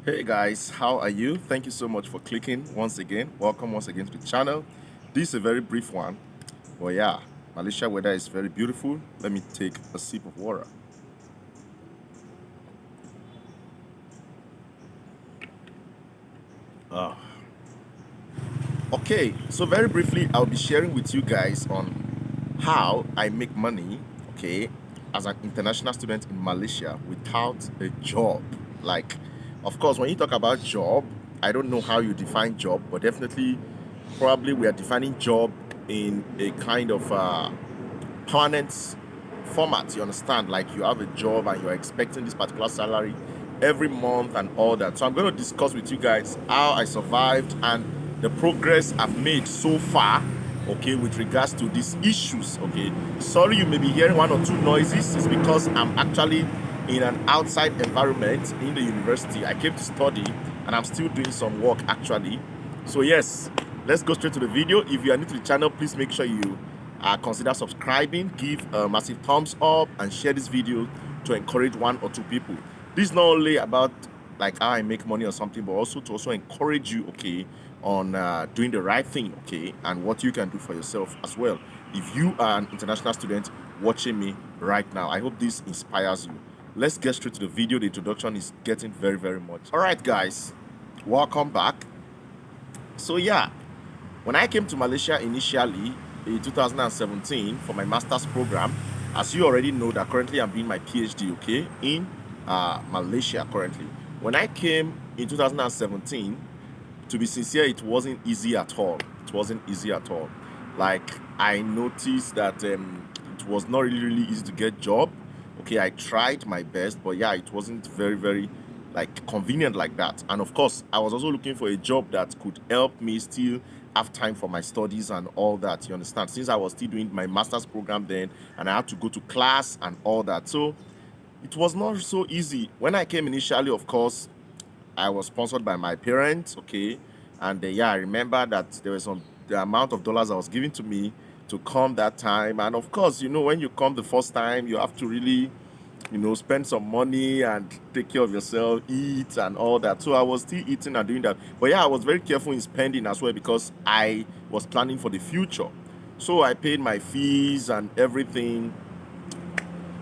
Hey guys, how are you? Thank you so much for clicking once again. Welcome once again to the channel. This is a very brief one. But yeah, Malaysia weather is very beautiful. Let me take a sip of water. Ah. Okay, so very briefly, I'll be sharing with you guys on how I make money, okay, as an international student in Malaysia without a job. Like, of course, when you talk about job, I don't know how you define job, but definitely, probably we are defining job in a kind of permanent format. You understand? Like you have a job and you're expecting this particular salary every month and all that. So I'm going to discuss with you guys how I survived and the progress I've made so far, okay, with regards to these issues. Okay, sorry you may be hearing one or two noises. It's because I'm actually in an outside environment in the university. I came to study and I'm still doing some work actually. So yes, let's go straight to the video. If you are new to the channel, please make sure you consider subscribing, give a massive thumbs up, and share this video to encourage one or two people. This is not only about like how I make money or something, but also to also encourage you, okay, on doing the right thing, okay, and what you can do for yourself as well. If you are an international student watching me right now, I hope this inspires you. Let's get straight to the video. The introduction is getting very, very much. All right, guys, welcome back. So yeah, when I came to Malaysia initially in 2017 for my master's program, as you already know that currently I'm doing my PhD, okay, in Malaysia currently. When I came in 2017, to be sincere, it wasn't easy at all. It wasn't easy at all. Like I noticed that it was not really easy to get job. Okay, I tried my best, but yeah, it wasn't very like convenient like that. And of course, I was also looking for a job that could help me still have time for my studies and all that. You understand? Since I was still doing my master's program then, and I had to go to class and all that, so it was not so easy. When I came initially, of course, I was sponsored by my parents, okay, and yeah, I remember that there was some the amount of dollars I was given to me to come that time, and of course, you know, when you come the first time, you have to really, you know, spend some money and take care of yourself, eat and all that. So I was still eating and doing that, but yeah, I was very careful in spending as well because I was planning for the future. So I paid my fees and everything.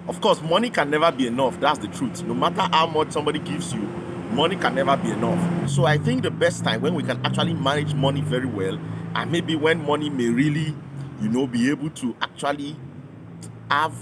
Of course, money can never be enough. That's the truth. No matter how much somebody gives you, money can never be enough. So I think the best time when we can actually manage money very well, and maybe when money may really, you know, be able to actually have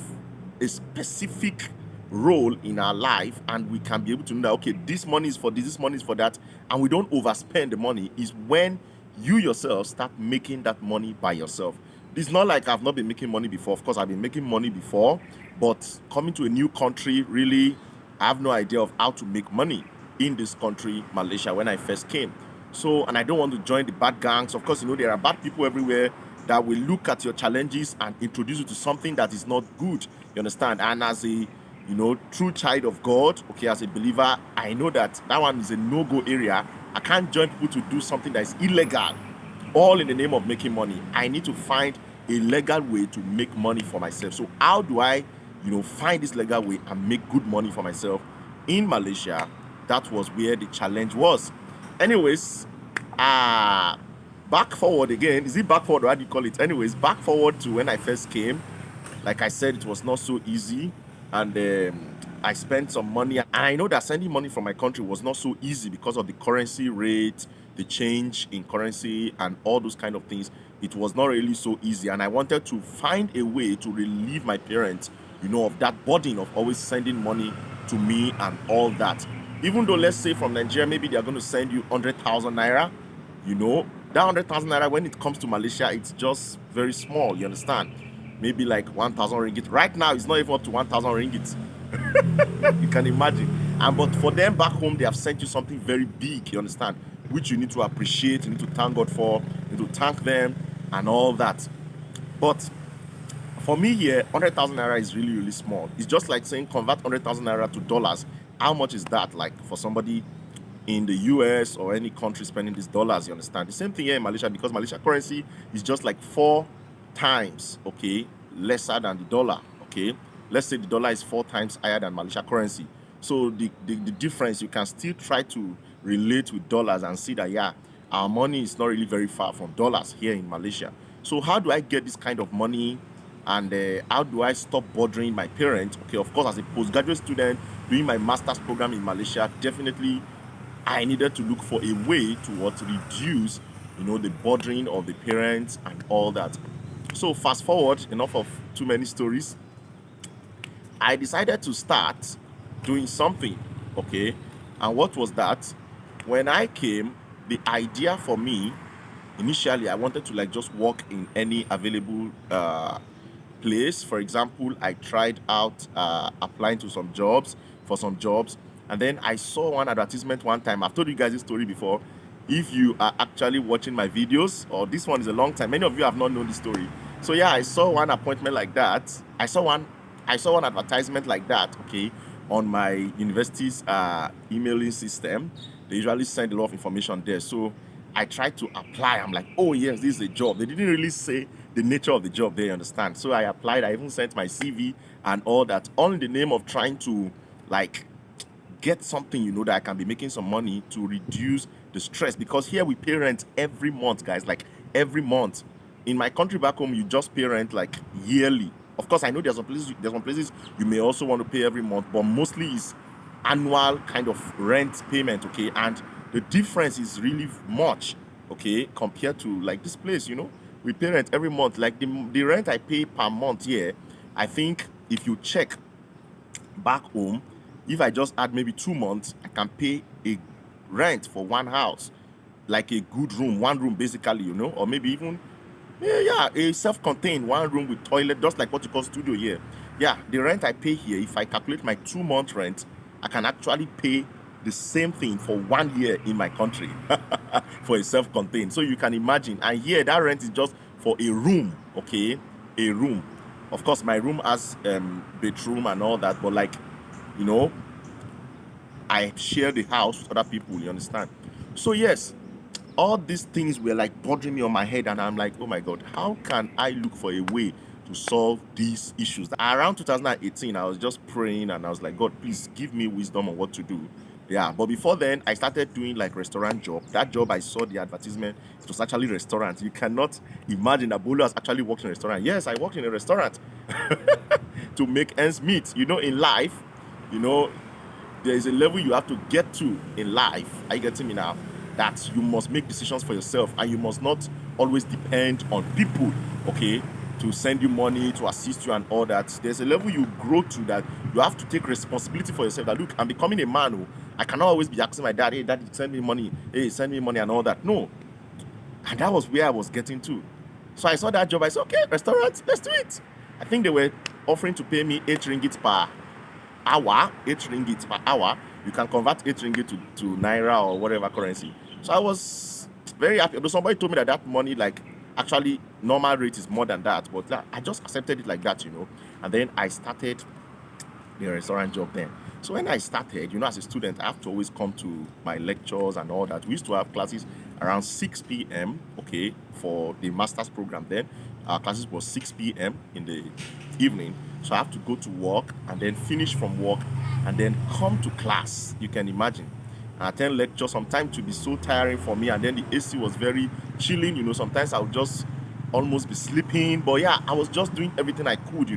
a specific role in our life, and we can be able to know that, okay, this money is for this money is for that, and we don't overspend the money, is when you yourself start making that money by yourself. It's not like I've not been making money before. Of course, I've been making money before, but coming to a new country, really, I have no idea of how to make money in this country, Malaysia, when I first came. So, and I don't want to join the bad gangs. Of course, you know, there are bad people everywhere that will look at your challenges and introduce you to something that is not good. You understand? And as a, you know, true child of God, okay, as a believer, I know that that one is a no-go area. I can't join people to do something that is illegal, all in the name of making money. I need to find a legal way to make money for myself. So how do I, you know, find this legal way and make good money for myself in Malaysia? That was where the challenge was. Anyways, back forward again. Is it back forward or how do you call it? Anyways, back forward to when I first came. Like I said, it was not so easy, and I spent some money. And I know that sending money from my country was not so easy because of the currency rate, the change in currency, and all those kind of things. It was not really so easy, and I wanted to find a way to relieve my parents, you know, of that burden of always sending money to me and all that. Even though, let's say from Nigeria, maybe they are going to send you 100,000 naira, you know, that 100,000 naira, when it comes to Malaysia, it's just very small, you understand? Maybe like 1,000 ringgit. Right now, it's not even up to 1,000 ringgit. You can imagine. And but for them back home, they have sent you something very big, you understand? Which you need to appreciate, you need to thank God for, you need to thank them and all that. But for me here, 100,000 naira is really small. It's just like saying convert 100,000 naira to dollars. How much is that like for somebody in the US or any country spending these dollars, you understand? The same thing here in Malaysia, because Malaysia currency is just like 4 times, okay, lesser than the dollar, okay? Let's say the dollar is 4 times higher than Malaysia currency. So the difference, you can still try to relate with dollars and see that, yeah, our money is not really very far from dollars here in Malaysia. So how do I get this kind of money, and how do I stop bothering my parents? Okay, of course, as a postgraduate student doing my master's program in Malaysia, definitely I needed to look for a way to what reduce, the bothering of the parents and all that. So fast forward, enough of too many stories. I decided to start doing something, okay? And what was that? When I came, the idea for me, initially, I wanted to like just work in any available place. For example, I tried out applying to some jobs, for some jobs, and then I saw one advertisement one time. I've told you guys this story before. If you are actually watching my videos, or this one is a long time, many of you have not known this story. So yeah, I saw one appointment like that. I saw one advertisement like that, okay, on my university's emailing system. They usually send a lot of information there. So I tried to apply. I'm like, oh yes, this is a job. They didn't really say the nature of the job, they understand. So I applied. I even sent my CV and all that, all in the name of trying to like get something, that I can be making some money to reduce the stress. Because here we pay rent every month, guys, like every month. In my country back home, you just pay rent like yearly. Of course, I know there's some places you may also want to pay every month, but mostly it's annual kind of rent payment, okay? And the difference is really much, okay, compared to like this place, we pay rent every month. Like the rent I pay per month here, I think if you check back home, if I just add maybe 2 months, I can pay a rent for one house, like a good room, one room basically, or maybe even, yeah, a self-contained one room with toilet, just like what you call studio here. Yeah, the rent I pay here, if I calculate my 2 month rent, I can actually pay the same thing for 1 year in my country for a self-contained. So you can imagine. And here, that rent is just for a room, okay? A room. Of course, my room has bedroom and all that, but like, you know, I share the house with other people, you understand? So yes, all these things were like bothering me on my head, and I'm like, oh my god, how can I look for a way to solve these issues? Around 2018, I was just praying and I was like, God, please give me wisdom on what to do. Yeah, but before then, I started doing like restaurant job. That job, I saw the advertisement, it was actually restaurant. You cannot imagine that Bolu has actually worked in a restaurant. Yes, I worked in a restaurant to make ends meet. In life, you know, there is a level you have to get to in life. Are you getting me now? That you must make decisions for yourself, and you must not always depend on people, okay, to send you money, to assist you and all that. There's a level you grow to that you have to take responsibility for yourself. That look, I'm becoming a man who I cannot always be asking my dad, hey, daddy, send me money, hey, send me money and all that. No. And that was where I was getting to. So I saw that job. I said, okay, restaurant, let's do it. I think they were offering to pay me 8 ringgit per hour, 8 ringgit per hour. You can convert 8 ringgit to naira or whatever currency. So I was very happy. Although somebody told me that money, like, actually normal rate is more than that, but I just accepted it like that, and then I started the restaurant job then. So when I started, as a student, I have to always come to my lectures and all that. We used to have classes around 6 p.m., okay, for the master's program then. Our classes was 6 p.m. in the evening. So I have to go to work and then finish from work and then come to class. You can imagine. I attend lecture. Sometimes to be so tiring for me, and then the AC was very chilling. Sometimes I would just almost be sleeping. But yeah, I was just doing everything I could,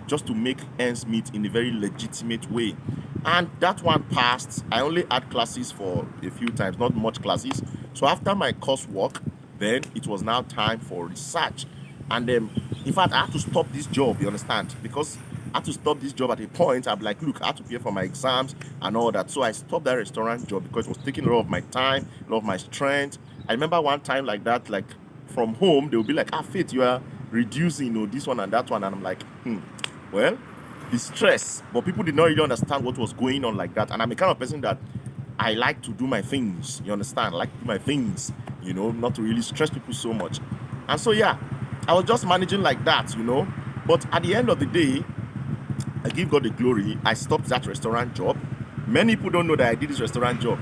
just to make ends meet in a very legitimate way. And that one passed. I only had classes for a few times, not much classes. So after my coursework, then it was now time for research. And in fact, I had to stop this job, you understand? Because I had to stop this job at a point. I'm like, look, I had to pay for my exams and all that. So I stopped that restaurant job because it was taking a lot of my time, a lot of my strength. I remember one time like that, like from home, they would be like, Faith, you are reducing, this one and that one. And I'm like, well, the stress. But people did not really understand what was going on like that. And I'm the kind of person that I like to do my things, you understand? I like to do my things, not to really stress people so much. And so, yeah, I was just managing like that, But at the end of the day, I give God the glory. I stopped that restaurant job. Many people don't know that I did this restaurant job.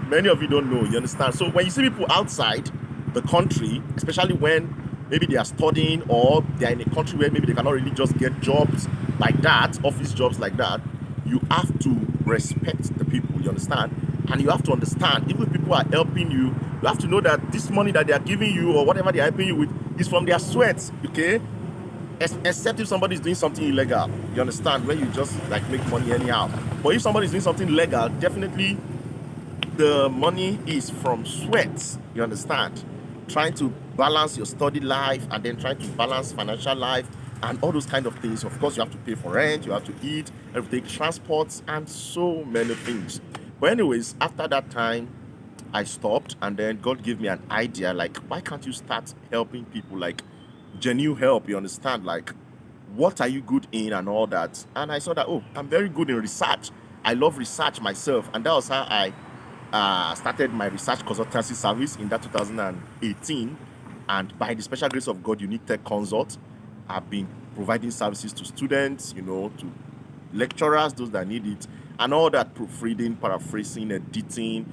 Many of you don't know, you understand? So when you see people outside the country, especially when maybe they are studying or they are in a country where maybe they cannot really just get jobs like that, office jobs like that, you have to respect the people, you understand? And you have to understand, even if people are helping you, you have to know that this money that they are giving you or whatever they are helping you with is from their sweat, okay? Except if somebody is doing something illegal, you understand? When you just like make money anyhow. But if somebody is doing something legal, definitely the money is from sweat, you understand? Trying to balance your study life and then trying to balance financial life and all those kind of things. Of course, you have to pay for rent, you have to eat, you have to take transports and so many things. But anyways, after that time, I stopped, and then God gave me an idea, like, why can't you start helping people, like genuine help, you understand? Like, what are you good in and all that? And I saw that, oh, I'm very good in research. I love research myself, and that was how I started my research consultancy service in that 2018. And by the special grace of God, Unique Tech Consult, I've been providing services to students, to lecturers, those that need it, and all that, proofreading, paraphrasing, editing,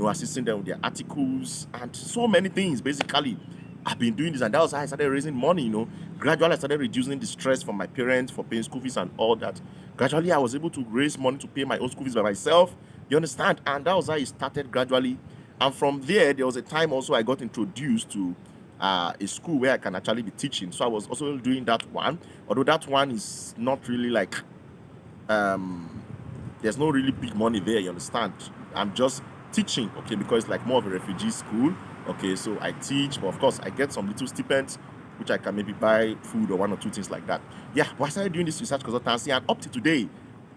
assisting them with their articles and so many things. Basically, I've been doing this, and that was how I started raising money. Gradually I started reducing the stress from my parents for paying school fees and all that. Gradually I was able to raise money to pay my own school fees by myself, you understand? And that was how it started gradually. And from there was a time also I got introduced to a school where I can actually be teaching. So I was also doing that one, although that one is not really like there's no really big money there, you understand? I'm just teaching, okay, because it's like more of a refugee school, okay? So I teach, but of course I get some little stipends which I can maybe buy food or one or two things like that. Yeah, but I started doing this research consultancy, and up to today,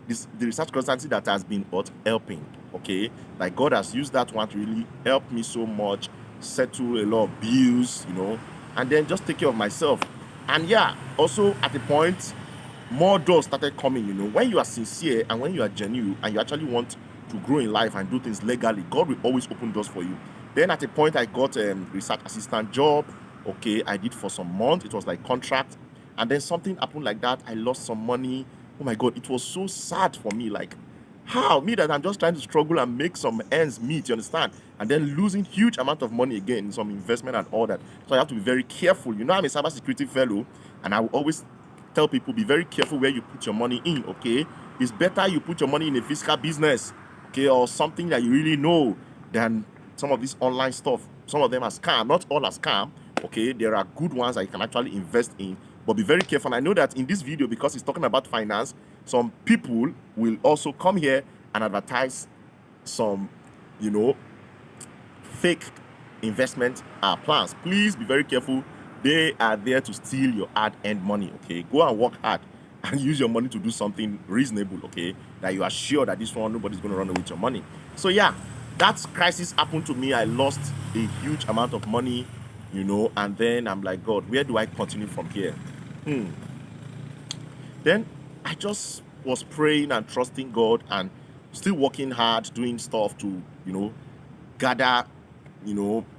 the research consultancy that has been helping, okay? Like, God has used that one to really help me so much, settle a lot of bills, and then just take care of myself. And yeah, also at a point, more doors started coming. When you are sincere and when you are genuine and you actually want to grow in life and do things legally, God will always open doors for you. Then at a point, I got a research assistant job. Okay, I did for some months. It was like contract, and then something happened like that. I lost some money. Oh my God, it was so sad for me. Like, how me that I'm just trying to struggle and make some ends meet, you understand? And then losing huge amount of money again in some investment and all that. So I have to be very careful. I'm a cybersecurity fellow, and I will always tell people, be very careful where you put your money in, okay? It's better you put your money in a physical business, okay, or something that you really know, than some of this online stuff. Some of them are scam, not all are scam, okay? There are good ones that you can actually invest in, but be very careful. And I know that in this video, because it's talking about finance, some people will also come here and advertise some, fake investment plans. Please be very careful. They are there to steal your hard-earned money, okay? Go and work hard and use your money to do something reasonable, okay? That you are sure that this one, nobody's going to run away with your money. So yeah, that crisis happened to me. I lost a huge amount of money, and then I'm like, God, where do I continue from here? Then I just was praying and trusting God and still working hard, doing stuff to, gather,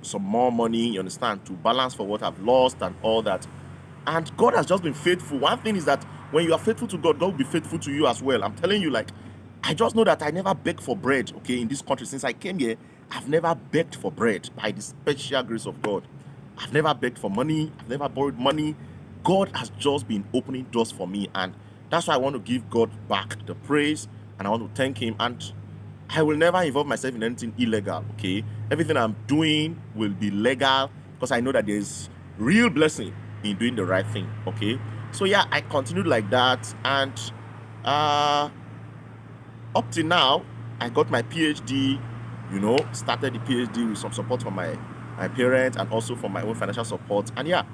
some more money, you understand, to balance for what I've lost and all that. And God has just been faithful. One thing is that when you are faithful to God, God will be faithful to you as well. I'm telling you, like, I just know that I never begged for bread, okay, in this country. Since I came here, I've never begged for bread by the special grace of God. I've never begged for money. I've never borrowed money. God has just been opening doors for me, and that's why I want to give God back the praise, and I want to thank him. And I will never involve myself in anything illegal, okay? Everything I'm doing will be legal, because I know that there's real blessing in doing the right thing, okay? So yeah, I continued like that, and up till now, I got my PhD, started the PhD with some support from my parents and also from my own financial support. And yeah,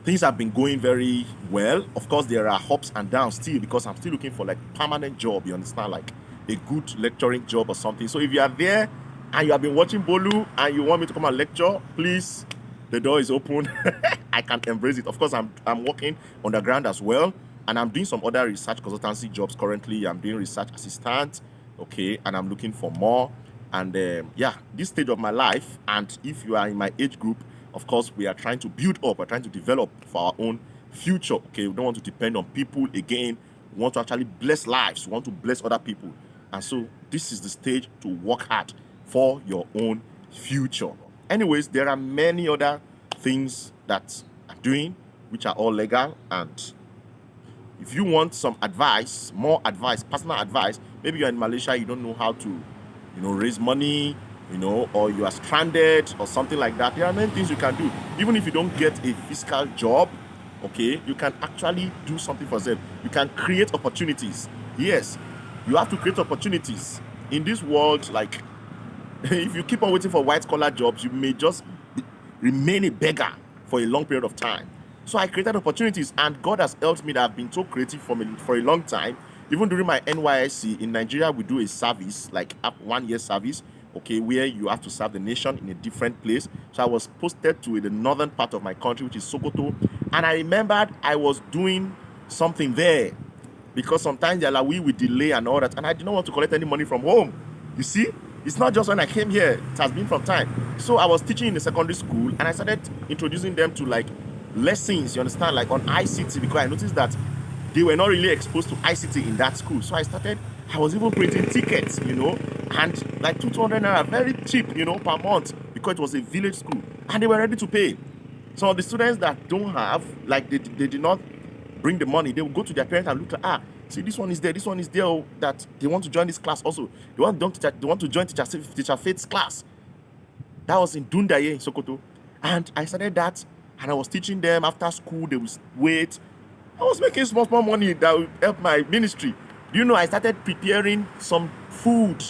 things have been going very well. Of course, there are ups and downs still, because I'm still looking for like permanent job, you understand, like a good lecturing job or something. So if you are there and you have been watching Bolu and you want me to come and lecture, please, the door is open. I can embrace it. Of course, I'm working on the ground as well, and I'm doing some other research consultancy jobs currently. I'm doing research assistant, okay, and I'm looking for more. And yeah, this stage of my life, and if you are in my age group, of course, we are trying to build up, we're trying to develop for our own future, okay? We don't want to depend on people again. We want to actually bless lives. We want to bless other people. And so this is the stage to work hard for your own future. Anyways, there are many other things that I'm doing which are all legal, and If you want some advice, more advice, personal advice, maybe you're in Malaysia, you don't know how to, raise money, or you are stranded or something like that. There are many things you can do. Even if you don't get a fiscal job, okay, you can actually do something for yourself. You can create opportunities. Yes, you have to create opportunities in this world. Like, if you keep on waiting for white collar jobs, you may just remain a beggar for a long period of time. So I created opportunities, and God has helped me that I've been so creative for a long time. Even during my NYSC in Nigeria, we do a service, like a 1 year service, okay, where you have to serve the nation in a different place. So I was posted to the northern part of my country, which is Sokoto, and I remembered I was doing something there, because sometimes the Alawi will delay and all that, and I did not want to collect any money from home. You see, it's not just when I came here, it has been from time. So I was teaching in the secondary school, and I started introducing them to like lessons, you understand, like on ICT, because I noticed that they were not really exposed to ICT in that school. So I was even printing tickets, and like 200 naira, very cheap, per month, because it was a village school, and they were ready to pay. Some of the students that don't have, like they did not bring the money, they will go to their parents and look like, see, this one is there, oh, that they want to join this class also. They want to join teacher Faith's class. That was in Dundaye in Sokoto. And I started that, and I was teaching them after school. They would wait. I was making small money that would help my ministry. I started preparing some food.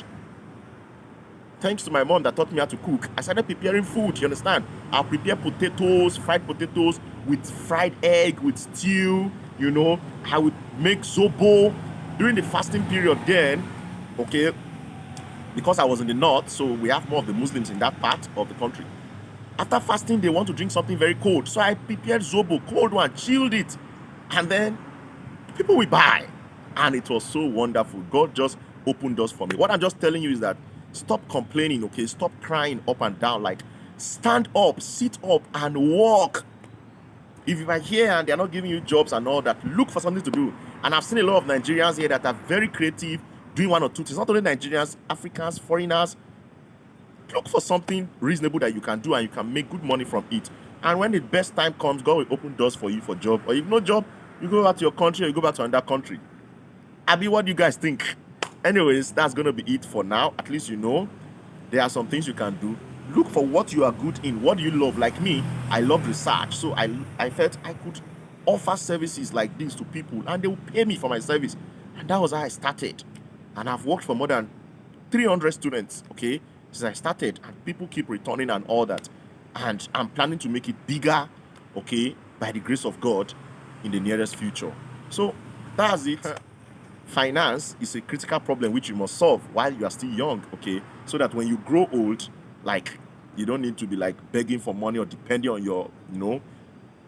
Thanks to my mom that taught me how to cook. I started preparing food, you understand? I'll prepare potatoes, fried potatoes with fried egg, with stew, I would make zobo during the fasting period then, okay, because I was in the north, so we have more of the Muslims in that part of the country. After fasting, they want to drink something very cold, so I prepared zobo, cold one, chilled it, and then people will buy, and it was so wonderful. God just opened doors for me. What I'm just telling you is that stop complaining, okay? Stop crying up and down. Like, stand up, sit up, and walk. If you are here and they're not giving you jobs and all that, look for something to do. And I've seen a lot of Nigerians here that are very creative, doing one or two things. Not only Nigerians, Africans, foreigners. Look for something reasonable that you can do, and you can make good money from it. And when the best time comes, God will open doors for you for job. Or if no job, you go back to your country, or you go back to another country. Abi, what do you guys think? Anyways, that's going to be it for now. At least there are some things you can do. Look for what you are good in. What do you love? Like me, I love research. So I felt I could offer services like this to people, and they will pay me for my service. And that was how I started. And I've worked for more than 300 students, okay, since I started. And people keep returning and all that. And I'm planning to make it bigger, okay, by the grace of God in the nearest future. So that's it. Finance is a critical problem which you must solve while you are still young, okay? So that when you grow old, like, you don't need to be like begging for money or depending on your,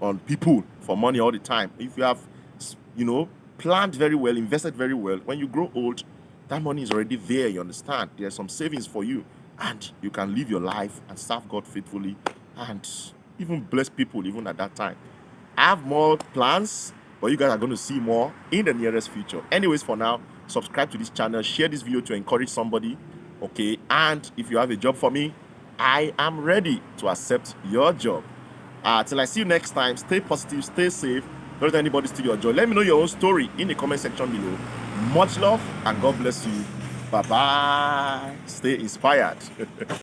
on people for money all the time. If you have, planned very well, invested very well, when you grow old, that money is already there, you understand? There's some savings for you, and you can live your life and serve God faithfully and even bless people even at that time. I have more plans, but you guys are going to see more in the nearest future. Anyways, for now, subscribe to this channel, share this video to encourage somebody, okay? And if you have a job for me, I am ready to accept your job. Till I see you next time, stay positive, stay safe. Don't let anybody steal your joy. Let me know your own story in the comment section below. Much love, and God bless you. Bye-bye. Stay inspired.